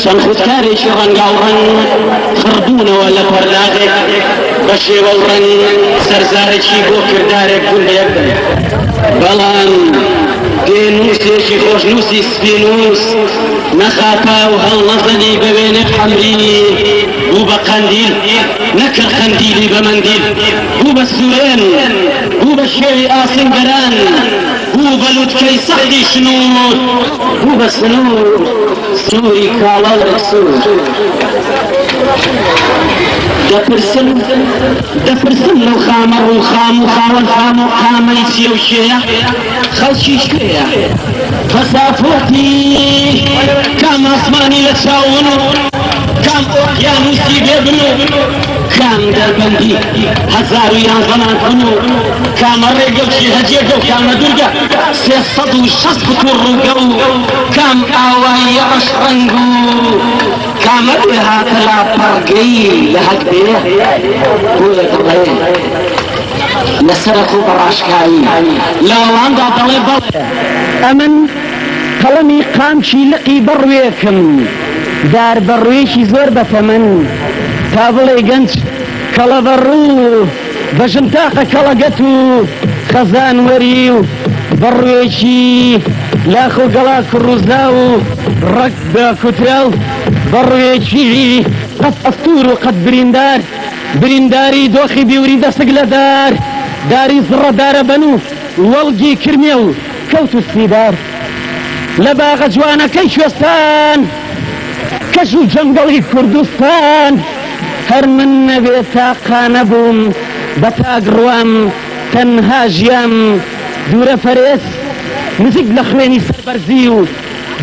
چەند خودکارێکی ڕەنگا و ڕەنگ خڕبوونەوە لە پەرداغێک بە شێوە و ڕەنگ سەرزارێکی بۆ کردارێک بوون بە یەکدەم بەڵام دێنووسێکی خۆشنووسی سپینووس نەخاپا و هەڵنەزەنی بە وێنێ حەملی بوو بە قەندیل نەکرد قەندیلی بە مەندیل بوو بە سوورێن بوو بە شێوی ئاسنگەران بوو بە لوتکەی سەختی شنوور بوو بە سنوور سنووری کاڵە و رەکسوور دەپرسن لەو خامە ڕوو خام و خاوەن خام و قامەی چیە و شێیە خەڵکی شێیە فەسافۆتی کام ئاسمانی لە چاون و کام ئۆقیانوسی بێبن و کام دەربەندی هەزار و یانزەمان کن و کامە ڕێگەوچی هەجێگە و کامە دوورگە 360 کوتوڕ ڕووگە و کام ئاوایی ڕەش ڕەنگ و کامە بێ هاتە لا پەڕگەی لە هەک بێ بۆیە دەڵێ لەسەر خۆ بەڕاشکایی لە وەڵامدا دەڵێ بەڵێ ئەمن قەڵەمی قامشی لقی بەڕوێکم دار بەڕوێشی زۆر بەتەمەن تا بڵێ گەنج کەڵە بەڕوو بەژم تاقە کەڵەگەت و خەزان وەری و بەڕوێکی لاخ و گەڵاک و ڕووزا و ڕەک بە کوترا و بەڕوێکی قەت ئەستور و قەت بریندار برینداری دۆخی بیوری دەسک لە دار داری زڕەدارە بەن و وەڵگی کرمێ و کەوت و سیدار لە باغە جوانەکەی کوێستان کەش و جەنگەڵی کوردستان هەر من نەبێت تاقانە بووم بە تاگڕوام تەنها ژیام دوورە فەرێس نزیک لە خوێنی سەربەرزی و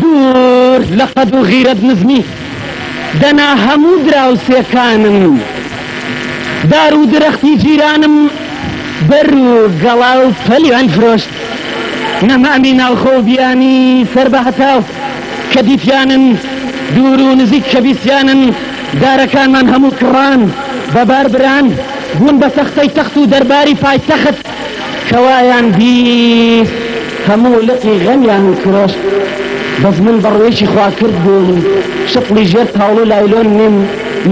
دوور لە قەد و غیرەت نزمی دەنا هەموو دراوسێکانم دار و درەختی جیرانم بەر و گەڵا و پەلیوان فرۆشت نەمامی ناوخۆ بیانی سەر بە هەتاو کە دیتیانن دوور و نزیک کە بیسیانن دارەکانمان هەموو کڕان بەبار بران بوون بە سەختەی تەخت و دەرباری پایتەخت کەوایان بیست هەموو لقی غەمیان کرۆشت بەس من بەڕوێشی خوا کرد بووم شقلی ژێر تاوڵ و لایلۆن نیم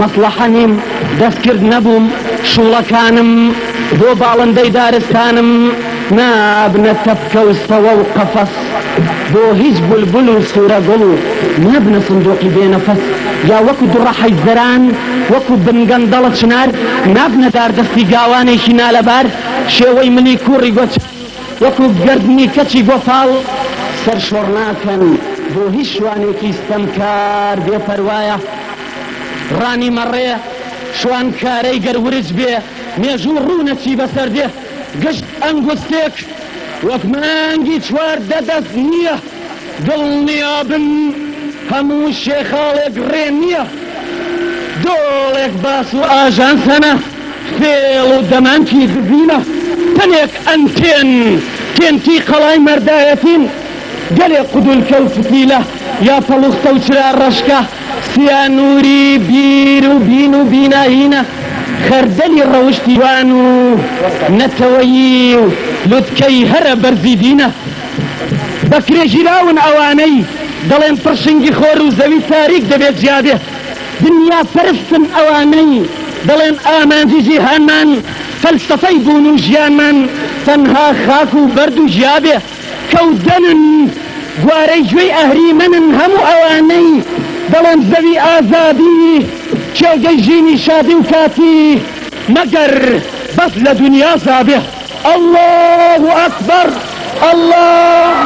مەسلەحە نیم دەستکرد نەبووم شوڵەکانم بۆ باڵندەی دارستانم نابنە تەپکە و سەوە و قەفەس بۆ هیچ بولبول و سوورە گوڵ و نابنە سندۆقی بێنەفەس یا وەکو دوڕە حەیزەران وەکو بنگەندەڵە چنار نابنە داردەستی گاوانێکی نالەبار شێوەی منی کوڕی گۆچ وەکو گەردنی کەچی گۆفاڵ سەر شۆڕ ناکەن بۆ هیچ شوانێکی ستەمکار بێپەروایە ڕانی مەڕێ شوان کارەی گەرورج بێ مێژوو ڕوونەچی بەسەر دێ گشت ئەنگوستێک وەک مانگی چواردە دەست نییە دڵنیا بن هەموو شێخاڵێک ڕێ نییە دۆڵێک باس و ئاژانسەنە فێڵ و دەمانکی دزینە تەنێک ئەنتێن تێنتی قەڵای مەردایەتین گەلێ قودولکە و فتیلە یا پەڵوختە و چرا ڕەشکە سیانووری بیر و بین و بیناهینە خەردەلی ڕەوشتی وان و نەتەوەیی و لوتکەی هەرە بەرزیدینە بەکرێژیراون ئەوانەی دەڵێن پڕشنگی خۆر و زەوی تاریک دەبێت جیابێ دنیا پەرستن ئەوانەی دەڵێن ئامانجی جیهانمان فەلسەفەی بوون و ژیانمان تەنها خاک و بەرد و ژیابێ کەودەنن گوارەی گوێی ئەهریمەنن هەموو ئەوانەی دەڵێن زەوی ئازادی کێگەی ژینی شادی و کاتی مەگەر بەس لە دنیا زابێ الله ئەکبەر الله